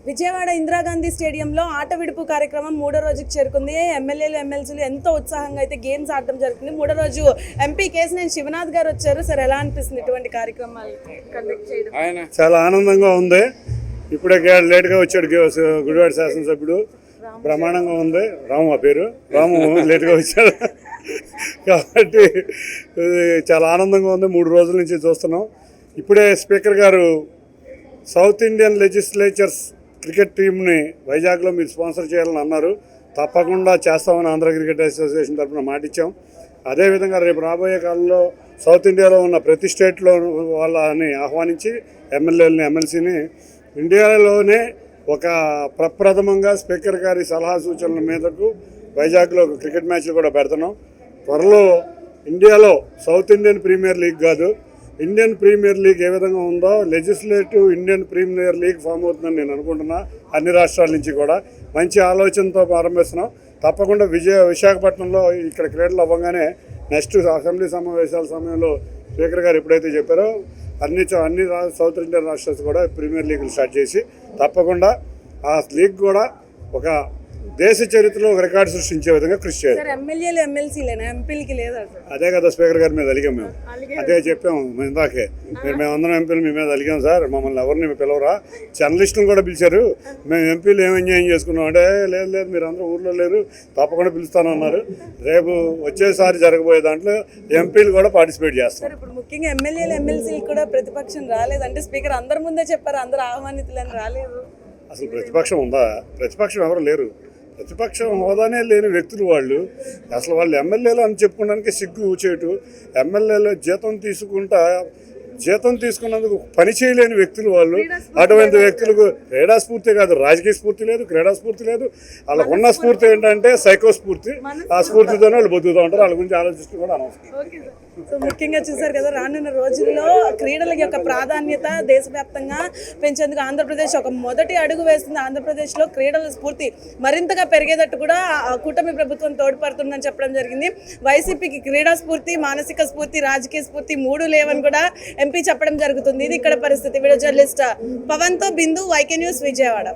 విజయవాడ ఇందిరాగాంధీ స్టేడియంలో ఆట విడుపు కార్యక్రమం మూడో రోజుకి చేరుకుంది. ఎమ్మెల్యేలు ఎమ్మెల్సీలు ఎంతో ఉత్సాహంగా అయితే గేమ్స్ ఆడటం జరుగుతుంది. మూడో రోజు ఎంపీ కేసినేని శివనాథ్ గారు వచ్చారు. సార్, ఎలా అనిపిస్తుంది ఇటువంటి కార్యక్రమాలు కండక్ట్ చేయడం? చాలా ఆనందంగా ఉంది. ఇప్పుడే లేట్గా వచ్చాడు గుడివాడ శాసనసభ్యుడు, బ్రహ్మాండంగా ఉంది. రాము ఆ పేరు, రాము లేట్గా వచ్చాడు కాబట్టి చాలా ఆనందంగా ఉంది. 3 రోజుల నుంచి చూస్తున్నాం. ఇప్పుడే స్పీకర్ గారు సౌత్ ఇండియన్ లెజిస్లేచర్స్ క్రికెట్ టీంని వైజాగ్లో మీరు స్పాన్సర్ చేయాలని అన్నారు. తప్పకుండా చేస్తామని ఆంధ్ర క్రికెట్ అసోసియేషన్ తరఫున మాటిచ్చాం. అదేవిధంగా రేపు రాబోయే కాలంలో సౌత్ ఇండియాలో ఉన్న ప్రతి స్టేట్లో వాళ్ళని ఆహ్వానించి ఎమ్మెల్యేలని ఎమ్మెల్సీని ఇండియాలోనే ఒక ప్రప్రథమంగా స్పీకర్ గారి సలహా సూచనల మీదకు వైజాగ్లో క్రికెట్ మ్యాచ్లు కూడా పెడుతున్నాం. త్వరలో ఇండియాలో సౌత్ ఇండియన్ ప్రీమియర్ లీగ్ కాదు, ఇండియన్ ప్రీమియర్ లీగ్ ఏ విధంగా ఉందో legislative Indian Premier League form అవుతుందని నేను అనుకుంటున్నా. అన్ని రాష్ట్రాల నుంచి కూడా మంచి ఆలోచనతో ప్రారంభిస్తున్నాం. తప్పకుండా విశాఖపట్నంలో ఇక్కడ క్రీడలు అవ్వగానే నెక్స్ట్ అసెంబ్లీ సమావేశాల సమయంలో స్పీకర్ గారు ఎప్పుడైతే చెప్పారో అన్ని సౌత్ ఇండియన్ రాష్ట్రాలు కూడా ప్రీమియర్ లీగ్లు స్టార్ట్ చేసి తప్పకుండా ఆ లీగ్ కూడా ఒక దేశ చరిత్రలో ఒక రికార్డు సృష్టించే విధంగా కృషి చేయాలి. ఎమ్మెల్యేలు ఎమ్మెల్సీలేనా, ఎంపీలకి లేదా? అదే కదా స్పీకర్ గారి మీద అలిగాం మేము. అదే చెప్పాము ఇందాకే, మేమందరం ఎంపీలు మీ మీద అలిగాం సార్, మమ్మల్ని ఎవరిని పిలవరా, జర్నలిస్టులు కూడా పిలిచారు, మేము ఎంపీలు ఏం ఎంజాయ్ చేసుకున్నాం అంటే లేదు మీరు అందరూ ఊర్లో లేరు, తప్పకుండా పిలుస్తానన్నారు. రేపు వచ్చేసారి జరగబోయే దాంట్లో ఎంపీలు కూడా పార్టిసిపేట్ చేస్తారు. ఇప్పుడు ముఖ్యంగా ఎమ్మెల్యేలు ఎమ్మెల్సీలు కూడా ప్రతిపక్షం రాలేదంటే స్పీకర్ అందరి ముందే చెప్పారు, అందరూ ఆహ్వానితులని రాలేదు. అసలు ప్రతిపక్షం ఉందా? ప్రతిపక్షం ఎవరు లేరు. ప్రతిపక్షం హోదానే లేని వ్యక్తులు వాళ్ళు. అసలు వాళ్ళు ఎమ్మెల్యేలు అని చెప్పుకోవడానికి సిగ్గు చేయటు. ఎమ్మెల్యేలు జీతం తీసుకున్నందుకు పని చేయలేని వ్యక్తులు వాళ్ళు. అటువంటి వ్యక్తులకు క్రీడా స్ఫూర్తి కాదు, రాజకీయ స్ఫూర్తి లేదు, క్రీడా స్ఫూర్తి లేదు. వాళ్ళకు ఉన్న స్ఫూర్తి ఏంటంటే సైకో స్ఫూర్తి. ఆ స్ఫూర్తితోనే వాళ్ళు బతుకుతూ ఉంటారు. వాళ్ళ గురించి ఆలోచిస్తూ కూడా అనవసరం. సో ముఖ్యంగా చూసారు కదా, రానున్న రోజుల్లో క్రీడల యొక్క ప్రాధాన్యత దేశవ్యాప్తంగా పెంచేందుకు ఆంధ్రప్రదేశ్ ఒక మొదటి అడుగు వేస్తుంది. ఆంధ్రప్రదేశ్లో క్రీడల స్ఫూర్తి మరింతగా పెరిగేటట్టు కూడా కూటమి ప్రభుత్వం తోడ్పడుతుందని చెప్పడం జరిగింది. వైసీపీకి క్రీడా స్ఫూర్తి, మానసిక స్ఫూర్తి, రాజకీయ స్ఫూర్తి 3 లేవని కూడా ఎంపీ చెప్పడం జరుగుతుంది. ఇది ఇక్కడ పరిస్థితి. వీడియో జర్నలిస్ట్ పవన్తో బిందు, వైకే న్యూస్, విజయవాడ.